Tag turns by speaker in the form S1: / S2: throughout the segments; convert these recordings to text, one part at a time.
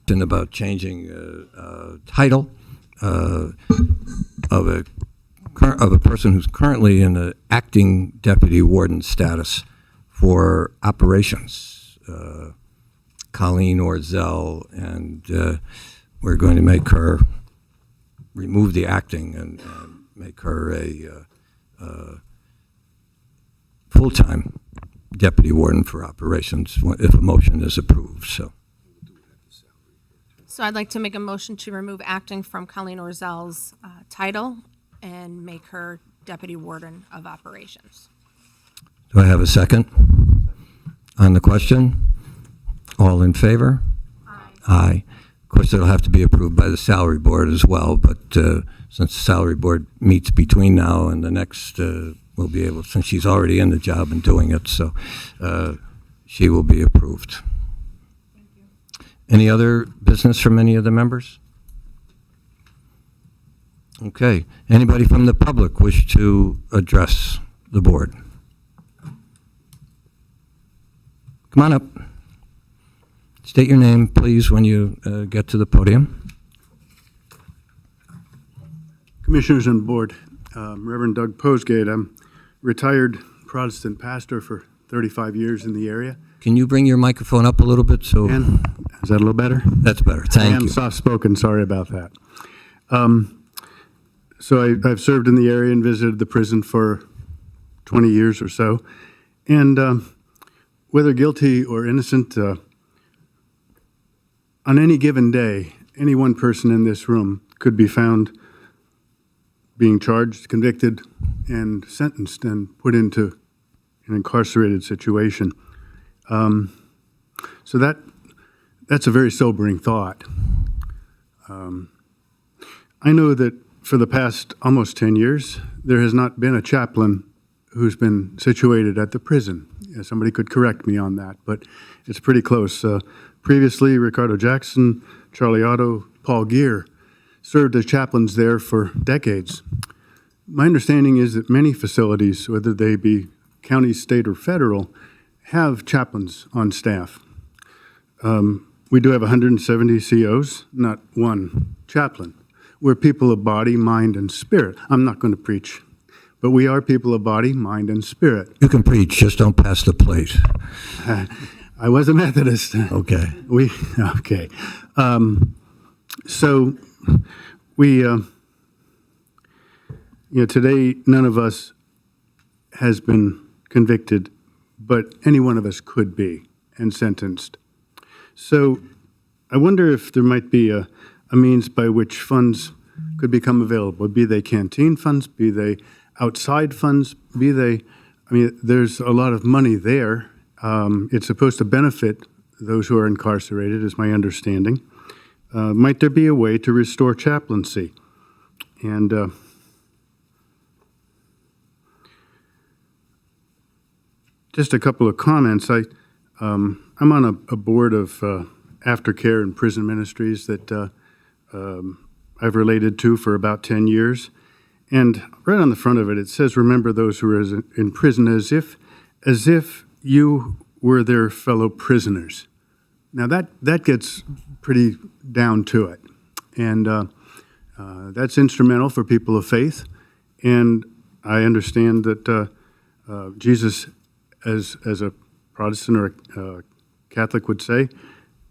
S1: about changing title of a person who's currently in an acting deputy warden status for operations, Colleen Orzel, and we're going to make her remove the acting and make her a full-time deputy warden for operations if a motion is approved.
S2: So I'd like to make a motion to remove acting from Colleen Orzel's title and make her deputy warden of operations.
S1: Do I have a second on the question? All in favor?
S2: Aye.
S1: Aye. Of course, it'll have to be approved by the salary board as well, but since the salary board meets between now and the next, we'll be able, since she's already in the job and doing it, so she will be approved.
S2: Thank you.
S1: Any other business from any of the members? Okay. Anybody from the public wish to address the board? Come on up. State your name, please, when you get to the podium.
S3: Commissioners and Board, Reverend Doug Posgate. I'm retired Protestant pastor for 35 years in the area.
S1: Can you bring your microphone up a little bit? So
S3: And is that a little better?
S1: that's better. Thank
S3: I am
S1: you.
S3: soft-spoken, sorry about that. So I've served in the area and visited the prison for 20 years or so. And whether guilty or innocent, on any given day, any one person in this room could be found being charged, convicted, and sentenced and put into an incarcerated situation. So that's a very sobering thought. I know that for the past almost 10 years, there has not been a chaplain who's been situated at the prison. Somebody could correct me on that, but it's pretty close. Previously, Ricardo Jackson, Charlie Otto, Paul Gear served as chaplains there for decades. My understanding is that many facilities, whether they be county, state, or federal, have chaplains on staff. We do have 170 COs, not one chaplain. We're people of body, mind, and spirit. I'm not going to preach, but we are people of body, mind, and spirit.
S1: You can preach, just don't pass the plate.
S3: I was a Methodist.
S1: Okay.
S3: Okay. So we, today none of us has been convicted, but any one of us could be and sentenced. So I wonder if there might be a means by which funds could become available, be they canteen funds, be they outside funds, be they, there's a lot of money there. It's supposed to benefit those who are incarcerated, is my understanding. Might there be a way to restore chaplaincy? And just a couple of comments. I'm on a board of aftercare and prison ministries that I've related to for about 10 years. And right on the front of it, it says, remember those who are in prison as if you were their fellow prisoners. Now that gets pretty down to it. And that's instrumental for people of faith. And I understand that Jesus, as a Protestant or a Catholic would say,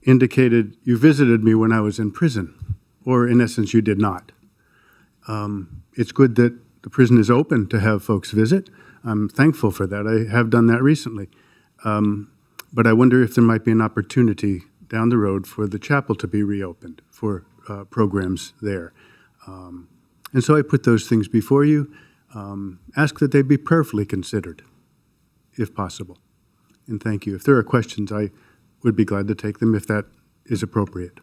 S3: indicated, you visited me when I was in prison, or in essence, you did not. It's good that the prison is open to have folks visit. I'm thankful for that. I have done that recently. But I wonder if there might be an opportunity down the road for the chapel to be reopened for programs there. And so I put those things before you. Ask that they be prayerfully considered, if possible. And thank you. If there are questions, I would be glad to take them if that is appropriate.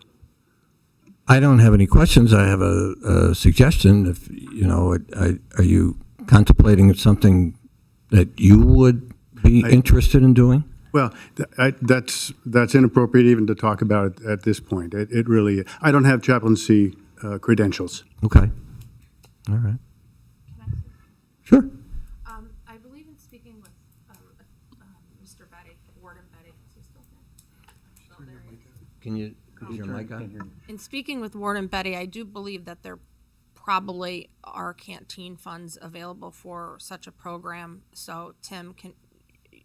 S1: I don't have any questions. I have a suggestion. If are you contemplating something that you would be interested in doing?
S3: Well, that's inappropriate even to talk about it at this point. It really, I don't have chaplaincy credentials.
S1: Okay. All right. Sure.
S2: I believe in speaking with Mr. Betty, Warden Betty. Is he still there? Still there.
S1: Can you Is your mic on?
S2: In speaking with Warden Betty, I do believe that there probably are canteen funds available for such a program. So Tim,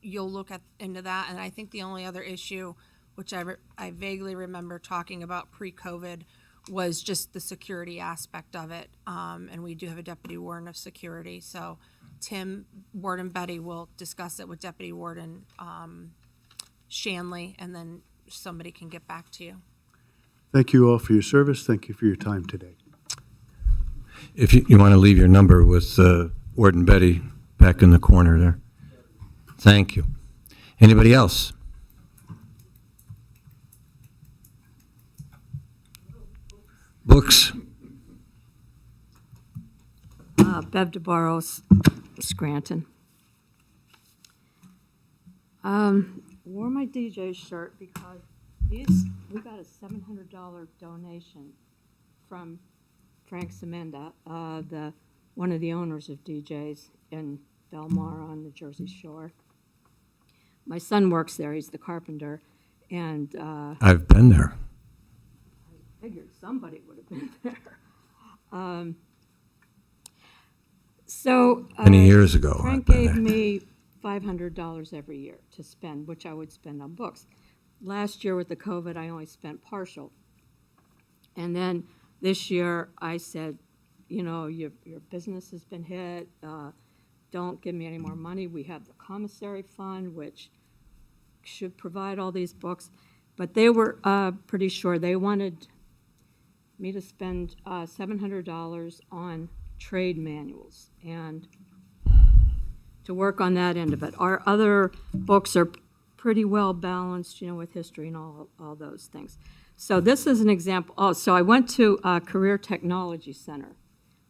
S2: you'll look into that. And I think the only other issue, which I vaguely remember talking about pre-COVID, was just the security aspect of it. And we do have a deputy warden of security. So Tim, Warden Betty will discuss it with Deputy Warden Shanley, and then somebody can get back to you.
S3: Thank you all for your service. Thank you for your time today.
S1: If you want to leave your number with Warden Betty back in the corner there. Thank you. Anybody else? Books.
S4: Bev DeBarros, Scranton. Wore my DJ shirt because we got a $700 donation from Frank Semenda, one of the owners of DJs in Belmar on the Jersey Shore. My son works there, he's the carpenter, and
S1: I've been there.
S4: I figured somebody would have been there. So
S1: Many years ago.
S4: Frank
S1: I've been
S4: gave
S1: there.
S4: me $500 every year to spend, which I would spend on books. Last year with the COVID, I only spent partial. And then this year I said, you know, your business has been hit. Don't give me any more money. We have the commissary fund, which should provide all these books. But they were pretty sure they wanted me to spend $700 on trade manuals and to work on that end of it. Our other books are pretty well balanced, you know, with history and all those things. So this is an example. Oh, so I went to Career Technology Center,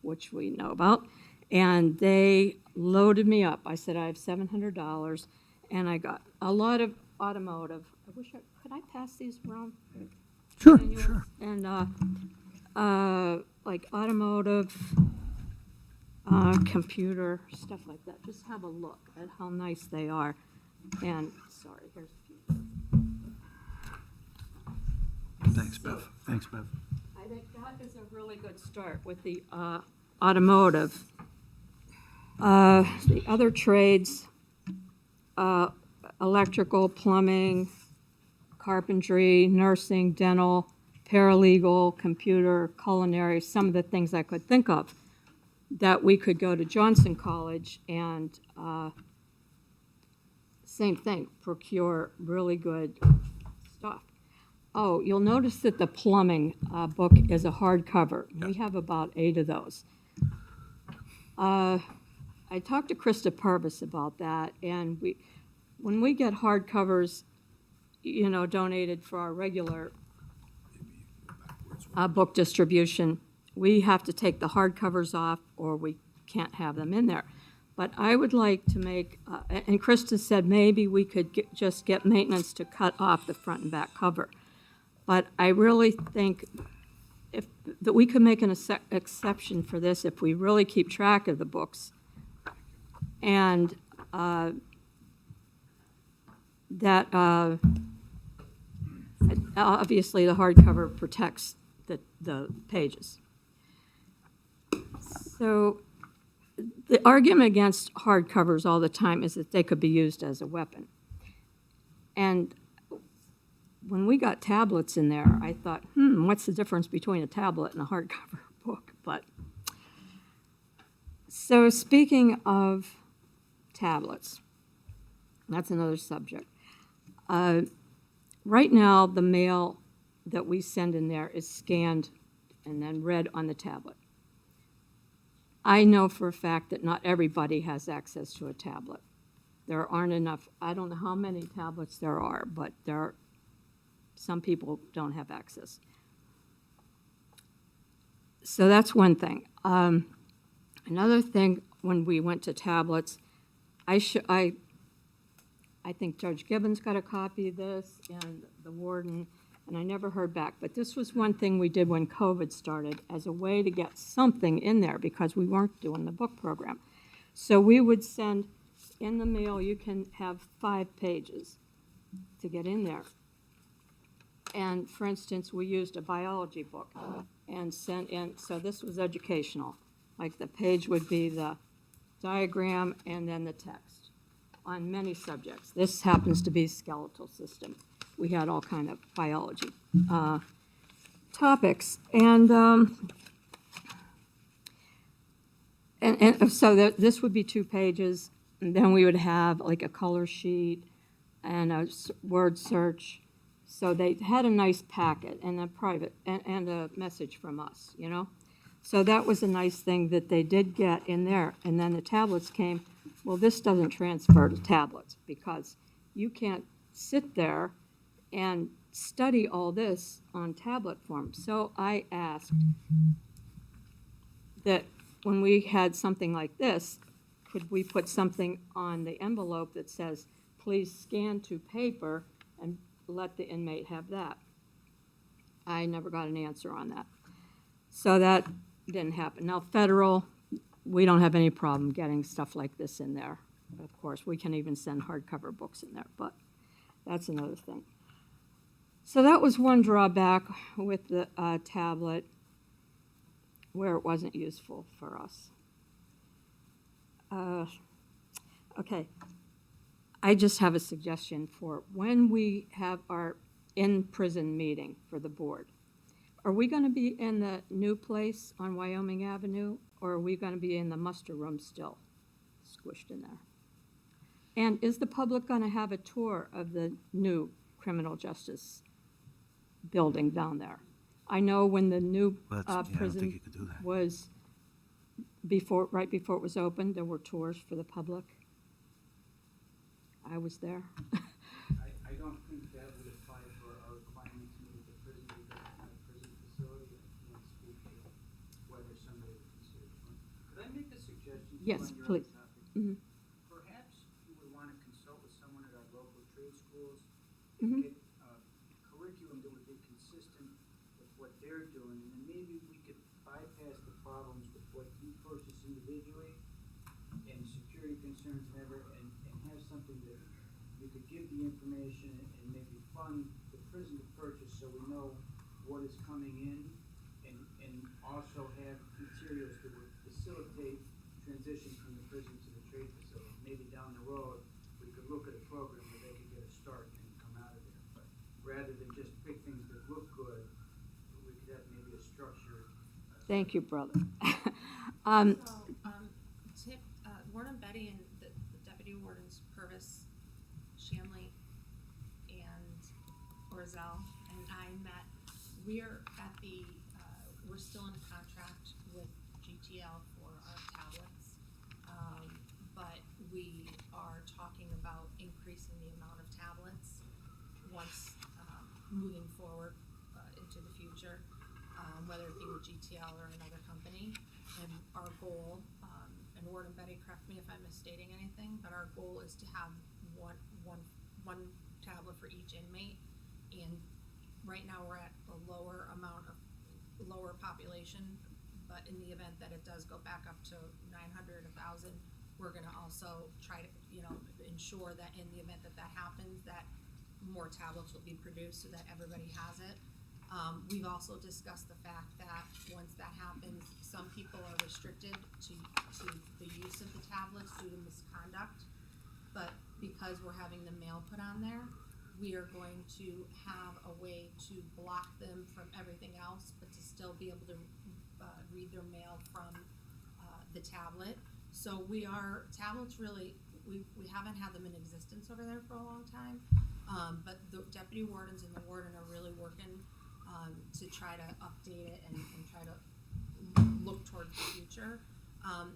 S4: which we know about, and they loaded me up. I said, I have $700, and I got a lot of automotive. Could I pass these around?
S1: Sure,
S4: Manuals?
S1: sure.
S4: And like automotive, computer, stuff like that. Just have a look at how nice they are. And, sorry, here's a few.
S3: Thanks, Bev. Thanks, Bev.
S4: I think that is a really good start with the automotive. The other trades, electrical, plumbing, carpentry, nursing, dental, paralegal, computer, culinary, some of the things I could think of that we could go to Johnson College and same thing, procure really good stuff. Oh, you'll notice that the plumbing book is a hardcover. We have about 8 of those. I talked to Krista Purvis about that, and when we get hardcovers, you know, donated for our regular book distribution, we have to take the hardcovers off or we can't have them in there. But I would like to make, and Krista said maybe we could just get maintenance to cut off the front and back cover. But I really think that we could make an exception for this if we really keep track of the books. And that obviously the hardcover protects the pages. So the argument against hardcovers all the time is that they could be used as a weapon. And when we got tablets in there, I thought, what's the difference between a tablet and a hardcover book? But so speaking of tablets, that's another subject. Right now, the mail that we send in there is scanned and then read on the tablet. I know for a fact that not everybody has access to a tablet. There aren't enough. I don't know how many tablets there are, but there are, some people don't have access. So that's one thing. Another thing, when we went to tablets, I think Judge Gibbons got a copy of this and the warden, and I never heard back. But this was one thing we did when COVID started as a way to get something in there because we weren't doing the book program. So we would send in the mail, you can have 5 pages to get in there. and for instance, we used a biology book and sent in, so this was educational. Like the page would be the diagram and then the text on many subjects. This happens to be skeletal system. We had all kind of biology topics. And so this would be 2 pages, and then we would have like a color sheet and a word search. So they had a nice packet and a private, and a message from us, you know? So that was a nice thing that they did get in there. And then the tablets came. Well, this doesn't transfer to tablets because you can't sit there and study all this on tablet form. So I asked that when we had something like this, could we put something on the envelope that says, please scan to paper and let the inmate have that? I never got an answer on that. So that didn't happen. Now, federal, we don't have any problem getting stuff like this in there. Of course, we can even send hardcover books in there, but that's another thing. So that was one drawback with the tablet where it wasn't useful for us. Okay, I just have a suggestion for when we have our in-prison meeting for the board. Are we going to be in the new place on Wyoming Avenue, or are we going to be in the muster room still, squished in there? And is the public going to have a tour of the new criminal justice building down there? I know when the new
S5: I don't think
S4: prison
S5: you could do that.
S4: was right before it was opened, there were tours for the public. I was there.
S6: I don't think that would apply for our requirements with the prison, because it's not a prison facility. I can't speak to whether somebody would consider it. Could I make a suggestion?
S4: Yes,
S6: on your
S4: please.
S6: topic?
S4: Mhm.
S6: Perhaps you would want to consult with someone at our local trade schools,
S4: Mhm.
S6: get curriculum that would be consistent with what they're doing, and then maybe we could bypass the problems with what you purchase individually and security concerns and have something that you could give the information and maybe fund the prison to purchase so we know what is coming in, and also have materials that would facilitate transition from the prison to the trade facility. Maybe down the road, we could look at a program where they could get a start and come out of there. But rather than just pick things that look good, we could have maybe a structured.
S4: Thank you, brother.
S2: So, Warden Betty and the deputy wardens Purvis, Shanley, and Orzel, and I met. We're at we're still in contract with GTL for our tablets, but we are talking about increasing the amount of tablets once moving forward into the future, whether it be with GTL or another company. And our goal, and Warden Betty, correct me if I'm misstating anything, but our goal is to have one tablet for each inmate. And right now we're at a lower population, but in the event that it does go back up to 900, 1,000, we're gonna also try to, ensure that in the event that that happens, that more tablets will be produced so that everybody has it. We've also discussed the fact that once that happens, some people are restricted to the use of the tablets due to misconduct. But because we're having the mail put on there, we are going to have a way to block them from everything else, but to still be able to read their mail from the tablet. So tablets really, we haven't had them in existence over there for a long time. But the deputy wardens and the warden are really working to try to update it and try to look towards the future.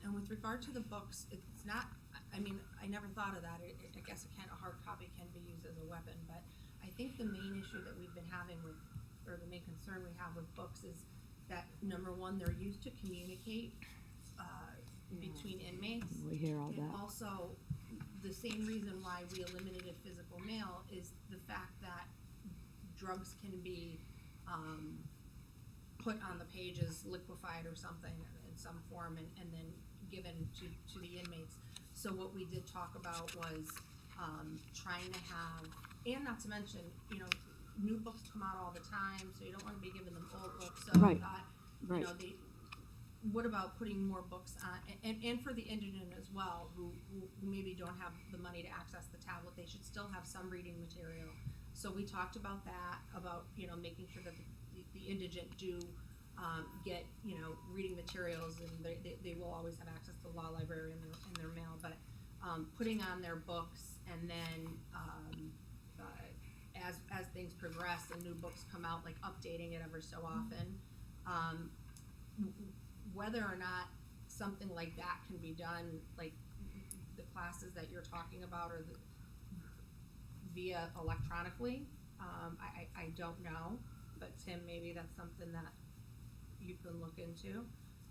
S2: And with regard to the books, it's not, I never thought of that. I guess a hard copy can be used as a weapon, but I think the main issue that we've been having or the main concern we have with books is that, number one, they're used to communicate between inmates.
S4: We hear all
S2: And
S4: that.
S2: also, the same reason why we eliminated physical mail is the fact that drugs can be put on the pages, liquefied or something in some form, and then given to the inmates. So what we did talk about was trying to have, and not to mention, new books come out all the time, so you don't wanna be giving them old books, so I
S4: Right,
S2: thought,
S4: right.
S2: you know, what about putting more books on, and for the indigent as well, who maybe don't have the money to access the tablet, they should still have some reading material. So we talked about that, about, you know, making sure that the indigent do, get, you know, reading materials, and they will always have access to the law library in their mail, but, putting on their books, and then, as things progress and new books come out, like updating it ever so often, whether or not something like that can be done, like the classes that you're talking about, or via electronically, I don't know, but Tim, maybe that's something that you can look into.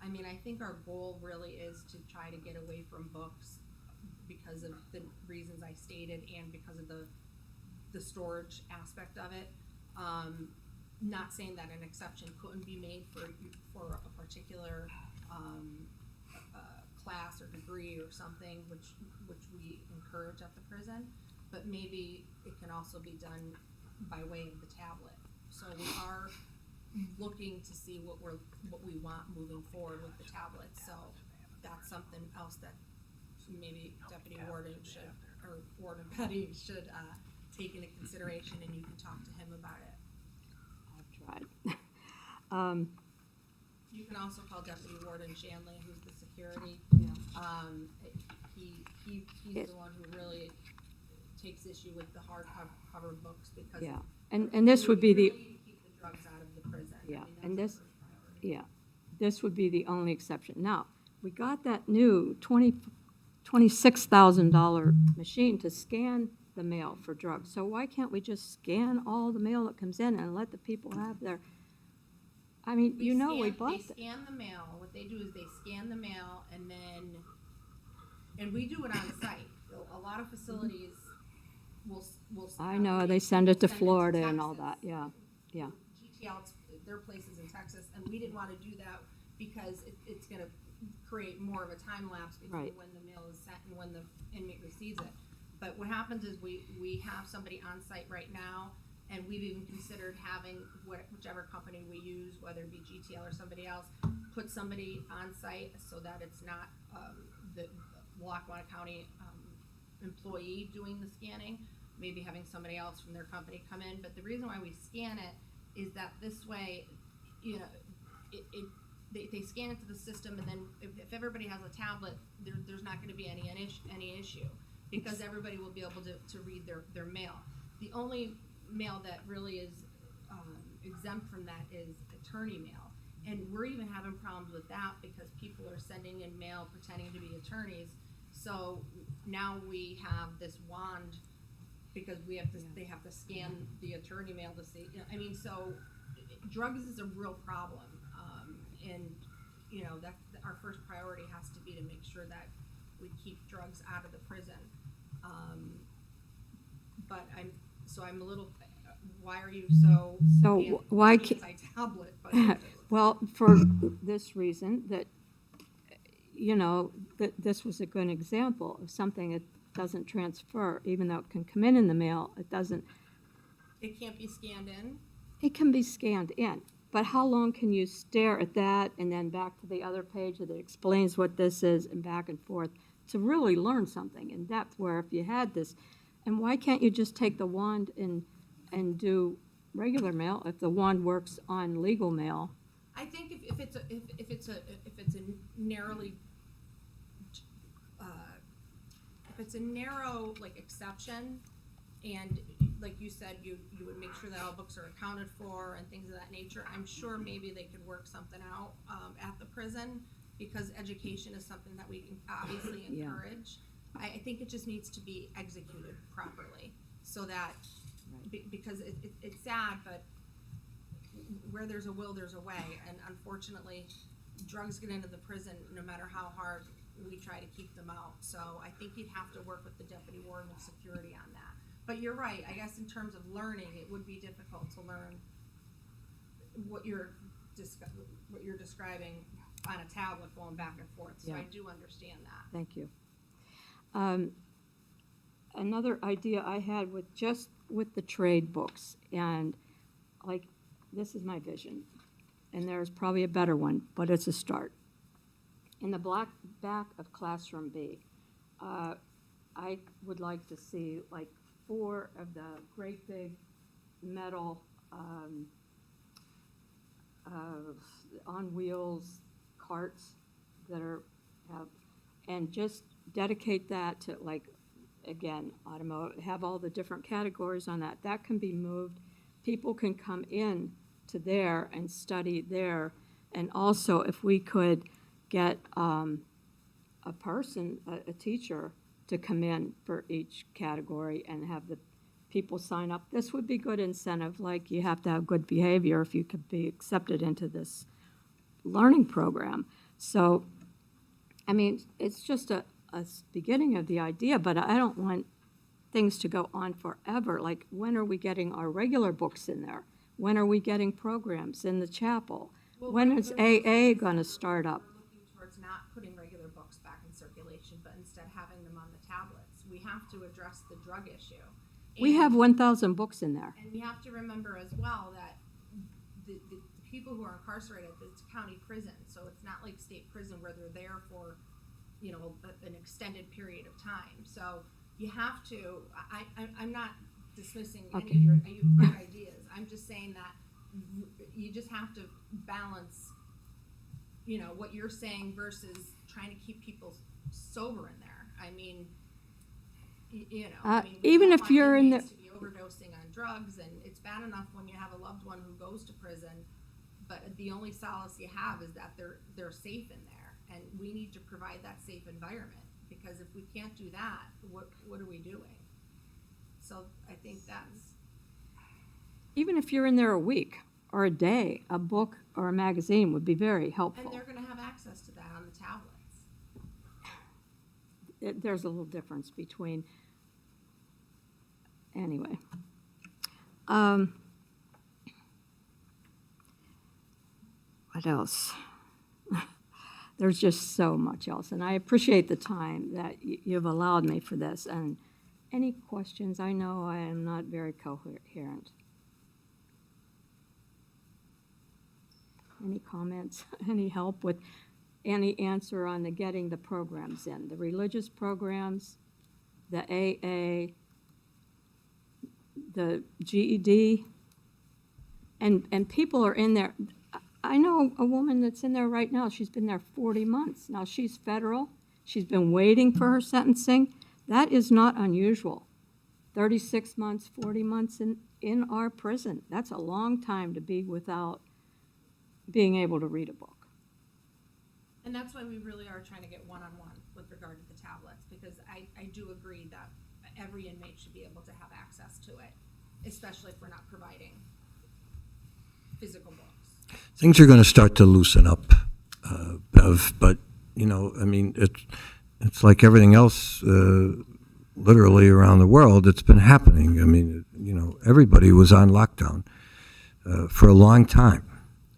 S2: I mean, I think our goal really is to try to get away from books because of the reasons I stated, and because of the storage aspect of it. Not saying that an exception couldn't be made for a particular class or degree or something, which we encourage at the prison, but maybe it can also be done by way of the tablet. So we are looking to see what we want moving forward with the tablet. So that's something else that maybe Deputy Warden should, or Warden Petty should take into consideration, and you can talk to him about it.
S4: I've tried.
S2: You can also call Deputy Warden Shanley, who's the security. He's the one who really takes issue with the hardcover books, because
S4: Yeah, and this would be the,
S2: really to keep the drugs out of the prison.
S4: yeah,
S2: I mean,
S4: and
S2: that's
S4: this,
S2: our first priority.
S4: yeah, this would be the only exception. Now, we got that new $26,000 machine to scan the mail for drugs. So why can't we just scan all the mail that comes in and let the people have their, I mean, we bought
S2: They
S4: it.
S2: scan the mail. What they do is they scan the mail, and we do it on site. A lot of facilities will.
S4: I know, they send it to
S2: send
S4: Florida and all
S2: Texas.
S4: that, yeah, yeah.
S2: GTL, their places in Texas, and we didn't want to do that because it's going to create more of a time lapse between
S4: Right.
S2: when the mail is sent and when the inmate receives it. But what happens is we have somebody on site right now, and we've even considered having whichever company we use, whether it be GTL or somebody else, put somebody on site so that it's not the Lackawanna County employee doing the scanning, maybe having somebody else from their company come in. But the reason why we scan it is that this way, you know, they scan it to the system, and then if everybody has a tablet, there's not going to be any issue, because everybody will be able to read their mail. The only mail that really is exempt from that is attorney mail, and we're even having problems with that because people are sending in mail pretending to be attorneys. So now we have this wand, because they have to scan the attorney mail to see. You know, I mean, so drugs is a real problem, and you know that our first priority has to be to make sure that we keep drugs out of the prison. But I'm a little. Why are you so?
S4: So why can't?
S2: Anti-tablet? But
S4: Well, for this reason, that, you know, that this was a good example of something that doesn't transfer, even though it can come in the mail, it doesn't,
S2: it can't be scanned in.
S4: it can be scanned in. But how long can you stare at that and then back to the other page that explains what this is, and back and forth, to really learn something in depth, where if you had this, and why can't you just take the wand and do regular mail if the wand works on legal mail?
S2: I think if it's a narrowly if it's a narrow like exception, and like you said, you would make sure that all books are accounted for and things of that nature, I'm sure maybe they could work something out at the prison, because education is something that we can obviously
S4: Yeah.
S2: encourage. I think it just needs to be executed properly, so that because it's sad, but where there's a will, there's a way, and unfortunately, drugs get into the prison no matter how hard we try to keep them out. So I think you'd have to work with the deputy warden of security on that. But you're right, I guess in terms of learning, it would be difficult to learn what you're describing on a tablet going back and forth. So
S4: Yeah.
S2: I do understand that.
S4: Thank you. another idea I had with the trade books, and like, this is my vision, and there's probably a better one, but it's a start. In the back of Classroom B, I would like to see like 4 of the great big metal on wheels carts that and just dedicate that to, like, again, automotive, have all the different categories on that. That can be moved. People can come in to there and study there. And also, if we could get a person, a teacher, to come in for each category and have the people sign up, this would be good incentive. Like, you have to have good behavior if you could be accepted into this learning program. So, I mean, it's just a beginning of the idea, but I don't want things to go on forever. Like, when are we getting our regular books in there? When are we getting programs in the chapel? When is AA going to start up?
S2: We're looking towards not putting regular books back in circulation, but instead having them on the tablets. We have to address the drug issue.
S4: We have 1,000 books in there.
S2: And we have to remember as well that the people who are incarcerated, it's county prison, so it's not like state prison where they're there for, you know, an extended period of time. So you have to, I'm not dismissing any of your great ideas. I'm just saying that you just have to balance, you know, what you're saying versus trying to keep people sober in there. I mean, you know, I mean, we
S4: even
S2: don't
S4: if
S2: want
S4: you're in the
S2: inmates to be overdosing on drugs, and it's bad enough when you have a loved one who goes to prison, but the only solace you have is that they're safe in there, and we need to provide that safe environment, because if we can't do that, what are we doing? So I think that's,
S4: even if you're in there a week or a day, a book or a magazine would be very helpful.
S2: and they're going to have access to that on the tablets.
S4: There's a little difference between, anyway. What else? There's just so much else, and I appreciate the time that you've allowed me for this. And any questions? I know I am not very coherent. Any comments? Any help with any answer on getting the programs in? The religious programs, the AA, the GED, and people are in there. I know a woman that's in there right now. She's been there 40 months. Now, she's federal. She's been waiting for her sentencing. That is not unusual. 36 months, 40 months in our prison. That's a long time to be without being able to read a book.
S2: And that's why we really are trying to get one-on-one with regard to the tablets, because I do agree that every inmate should be able to have access to it, especially if we're not providing physical books.
S1: Things are going to start to loosen up, Bev, but, you know, I mean, it's like everything else literally around the world. It's been happening. I mean, you know, everybody was on lockdown for a long time.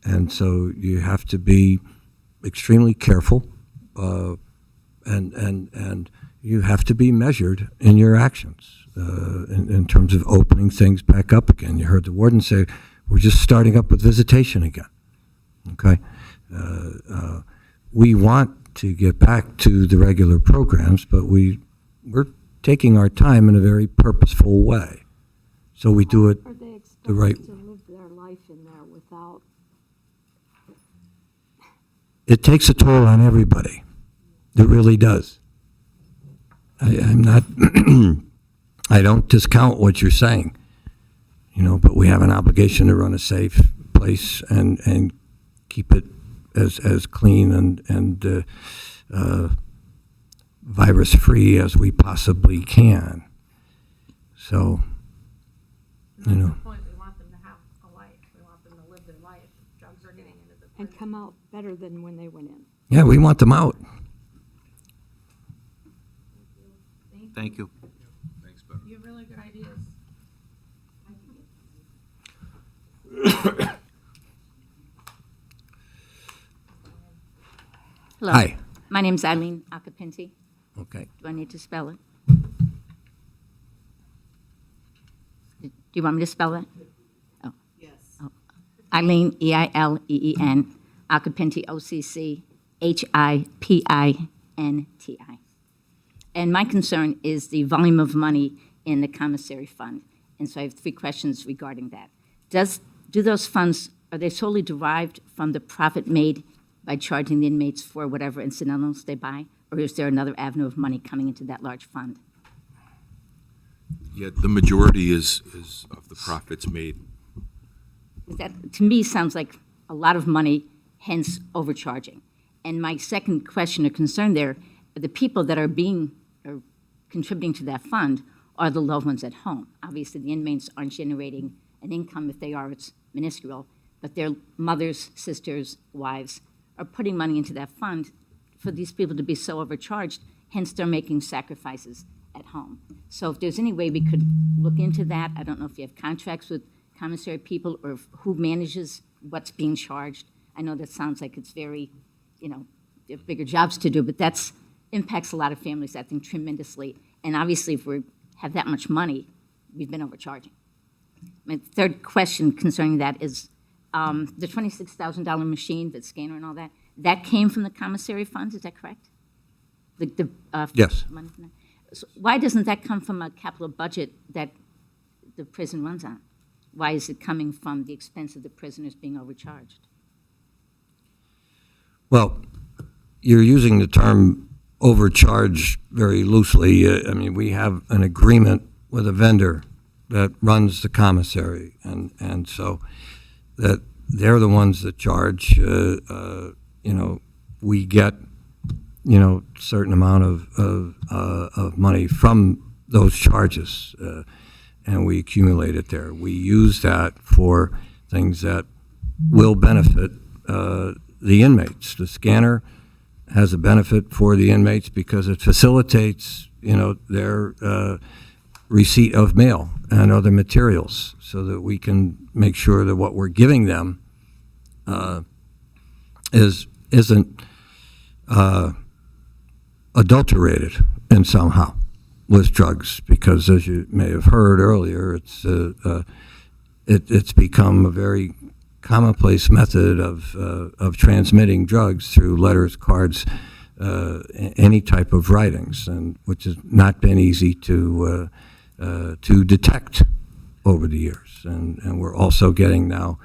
S1: And so you have to be extremely careful, and you have to be measured in your actions in terms of opening things back up again. You heard the warden say, we're just starting up with visitation again, okay? We want to get back to the regular programs, but we're taking our time in a very purposeful way. So we do it
S4: Are they
S1: the right
S4: expected to live their life in there without?
S1: It takes a toll on everybody. It really does. I'm not, I don't discount what you're saying, you know, but we have an obligation to run a safe place and keep it as clean and virus-free as we possibly can. So, you know.
S2: That's the point. We want them to have a life. We want them to live their life. Drugs are getting into the
S4: And
S2: prison.
S4: come out better than when they went in.
S1: Yeah, we want them out.
S5: Thank you.
S2: You have really good ideas.
S7: Hello.
S1: Hi.
S7: My name's Eileen Acapinti.
S1: Okay.
S7: Do I need to spell it? you want me to spell that? Oh. Yes. Oh. Eileen, E-I-L-E-E-N, Occupinti, O-C-C-H-I-P-I-N-T-I. And my concern is the volume of money in the commissary fund. And so I have 3 questions regarding that. Do those funds, are they solely derived from the profit made by charging the inmates for whatever incidentals they buy? Or is there another avenue of money coming into that large fund?
S8: Yeah, the majority is of the profits made.
S7: That, to me, sounds like a lot of money, hence overcharging. And my second question or concern there, the people that are contributing to that fund are the loved ones at home. Obviously, the inmates aren't generating an income. If they are, it's minuscule. But their mothers, sisters, wives are putting money into that fund for these people to be so overcharged, hence they're making sacrifices at home. So if there's any way we could look into that, I don't know if you have contracts with commissary people or who manages what's being charged. I know that sounds like it's very, they have bigger jobs to do, but that's impacts a lot of families, I think, tremendously. And obviously, if we have that much money, we've been overcharging. My third question concerning that is the $26,000 machine, the scanner and all that, that came from the commissary funds, is that correct?
S1: Yes.
S7: Money from that? So why doesn't that come from a capital budget that the prison runs on? Why is it coming from the expense of the prisoners being overcharged?
S1: Well, you're using the term overcharge very loosely. I mean, we have an agreement with a vendor that runs the commissary, and so that they're the ones that charge. We get certain amount of money from those charges, and we accumulate it there. We use that for things that will benefit the inmates. The scanner has a benefit for the inmates because it facilitates, their receipt of mail and other materials, so that we can make sure that what we're giving them isn't adulterated in somehow with drugs. Because, as you may have heard earlier, it's become a very commonplace method of transmitting drugs through letters, cards, any type of writings, and which has not been easy to detect over the years. And we're also getting now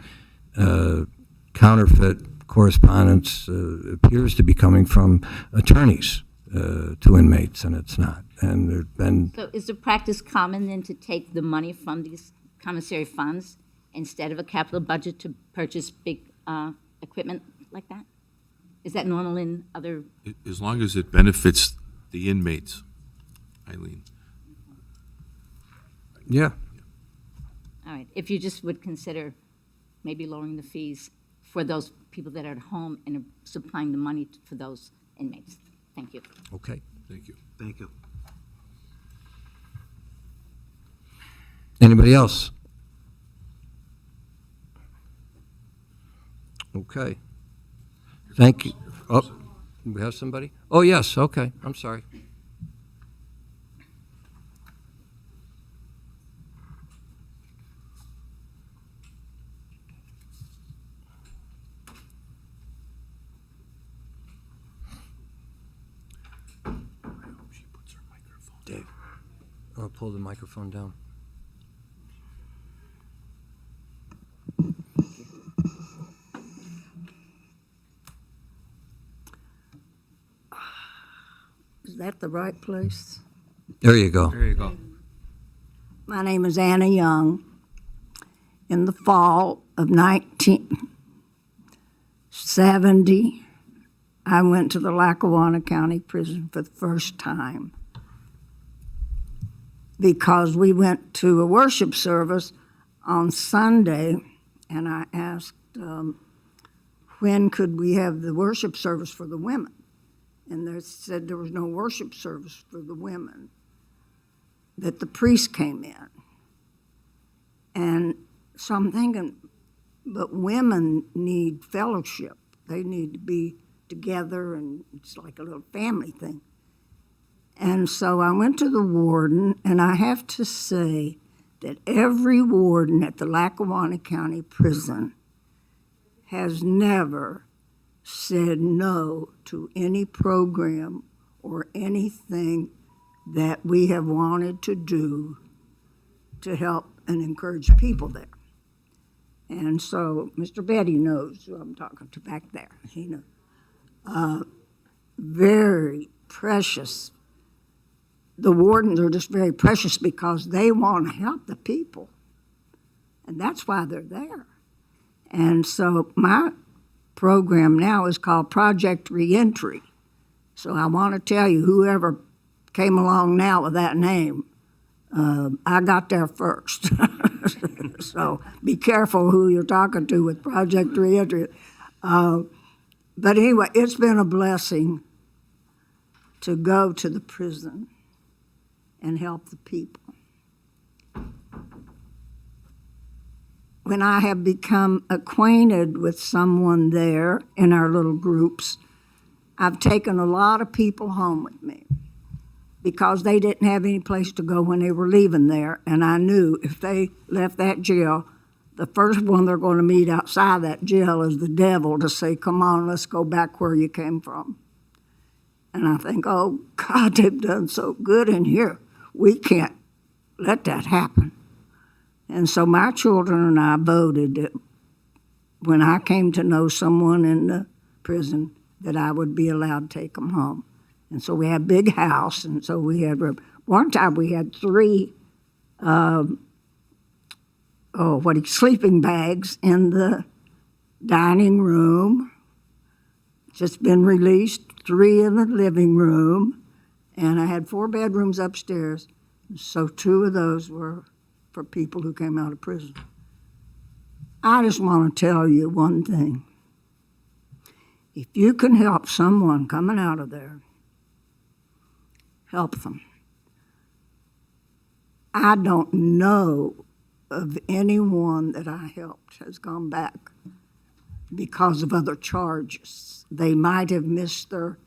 S1: counterfeit correspondence appears to be coming from attorneys to inmates, and it's not. And there've been.
S7: So is the practice common then to take the money from these commissary funds instead of a capital budget to purchase big equipment like that? Is that normal in other?
S8: As long as it benefits the inmates, Eileen.
S1: Yeah.
S7: All right, if you just would consider maybe lowering the fees for those people that are at home and are supplying the money for those inmates. Thank you.
S1: Okay.
S8: Thank you.
S5: Thank you.
S1: Anybody else? Okay. Thank you. Oh, we have somebody? Oh, yes, okay. I'm sorry. Dave, I'll pull the microphone down.
S9: Is that the right place?
S1: There you go.
S5: There you go.
S9: My name is Anna Young. In the fall of 1970, I went to the Lackawanna County Prison for the first time because we went to a worship service on Sunday, and I asked when could we have the worship service for the women. And they said there was no worship service for the women, that the priest came in. And so I'm thinking, but women need fellowship. They need to be together, and it's like a little family thing. And so I went to the warden, and I have to say that every warden at the Lackawanna County Prison has never said no to any program or anything that we have wanted to do to help and encourage people there. And so Mr. Betty knows who I'm talking to back there. He knows. Very precious. The wardens are just very precious because they want to help the people. And that's why they're there. And so my program now is called Project Reentry. So I want to tell you, whoever came along now with that name, I got there first. So be careful who you're talking to with Project Reentry. But anyway, it's been a blessing to go to the prison and help the people. When I have become acquainted with someone there in our little groups, I've taken a lot of people home with me because they didn't have any place to go when they were leaving there. And I knew if they left that jail, the first one they're going to meet outside that jail is the devil to say, come on, let's go back where you came from. And I think, oh, God, they've done so good in here. We can't let that happen. And so my children and I voted that when I came to know someone in the prison that I would be allowed to take them home. And so we had a big house, and so we had room. One time we had 3 sleeping bags in the dining room, just been released, 3 in the living room, and I had 4 bedrooms upstairs. So 2 of those were for people who came out of prison. I just want to tell you one thing. If you can help someone coming out of there, help them. I don't know of anyone that I helped has gone back because of other charges. They might have missed their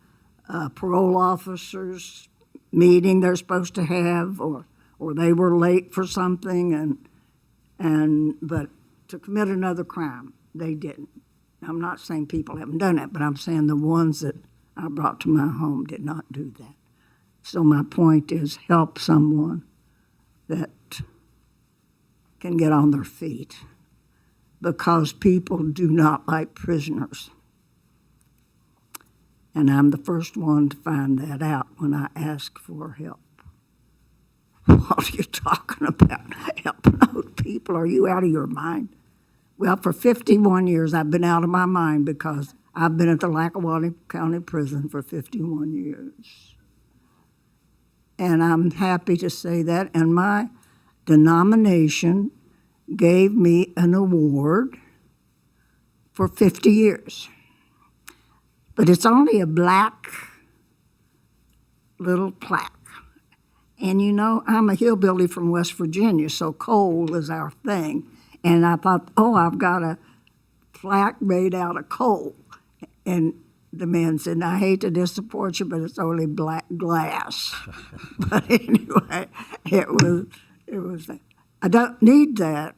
S9: parole officer's meeting they're supposed to have, or they were late for something, but to commit another crime, they didn't. I'm not saying people haven't done it, but I'm saying the ones that I brought to my home did not do that. So my point is, help someone that can get on their feet, because people do not like prisoners. And I'm the first one to find that out when I ask for help. What are you talking about? Helping old people? Are you out of your mind? Well, for 51 years, I've been out of my mind because I've been at the Lackawanna County Prison for 51 years. And I'm happy to say that. And my denomination gave me an award for 50 years. But it's only a black little plaque. And you know, I'm a hillbilly from West Virginia, so coal is our thing. And I thought, oh, I've got a plaque made out of coal. And the man said, I hate to disappoint you, but it's only black glass. But anyway, it was that. I don't need that.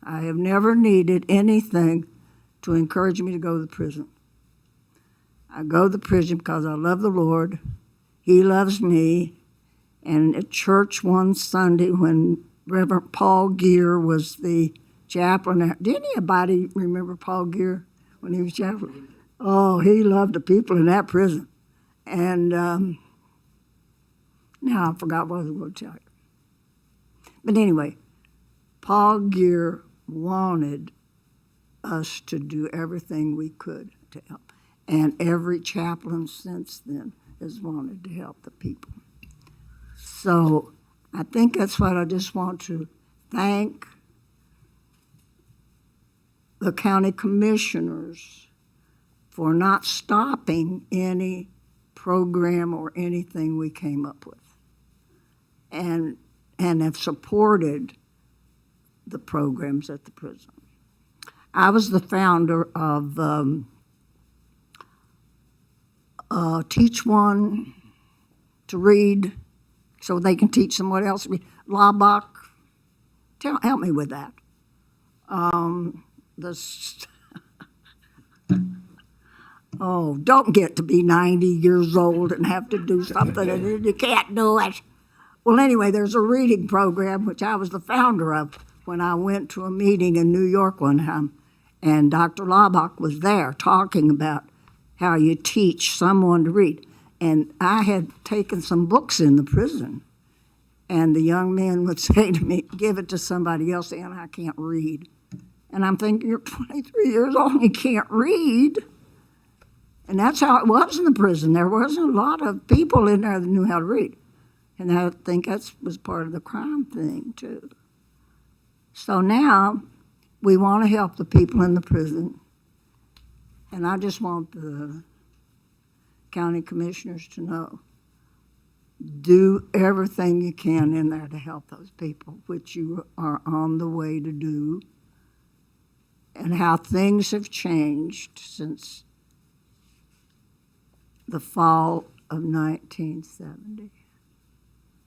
S9: I have never needed anything to encourage me to go to the prison. I go to the prison because I love the Lord. He loves me. And at church one Sunday when Reverend Paul Gear was the chaplain, did anybody remember Paul Gear when he was chaplain? Oh, he loved the people in that prison. And now I forgot what I was going to tell you. But anyway, Paul Gear wanted us to do everything we could to help. And every chaplain since then has wanted to help the people. So I think that's what I just want to thank the county commissioners for not stopping any program or anything we came up with, and have supported the programs at the prison. I was the founder of Teach One to Read so they can teach someone else to read. Laubach Help me with that. The Oh, don't get to be 90 years old and have to do something and you can't do it. Well, anyway, there's a reading program, which I was the founder of when I went to a meeting in New York one time, and Dr. Laubach was there talking about how you teach someone to read. And I had taken some books in the prison, and the young men would say to me, give it to somebody else, and I can't read. And I'm thinking, you're 23 years old and you can't read. And that's how it was in the prison. There wasn't a lot of people in there that knew how to read. And I think that was part of the crime thing, too. So now we want to help the people in the prison. And I just want the county commissioners to know, do everything you can in there to help those people, which you are on the way to do, and how things have changed since the fall of 1970.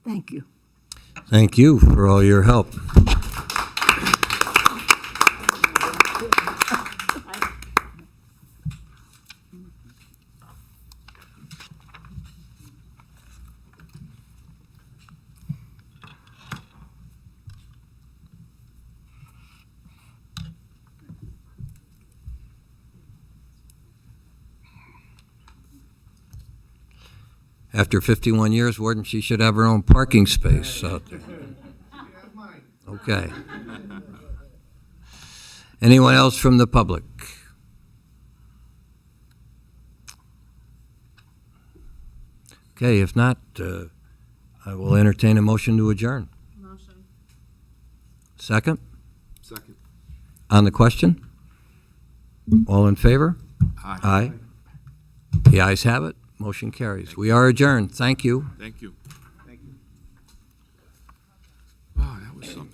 S9: Thank you.
S1: Thank you for all your help. After 51 years, Warden, she should have her own parking space out there. Okay. Anyone else from the public? Okay, if not, I will entertain a motion to adjourn.
S2: Motion.
S1: Second?
S8: Second.
S1: On the question? All in favor?
S8: Aye.
S1: Aye. The ayes have it. Motion carries. We are adjourned. Thank you.
S8: Thank you.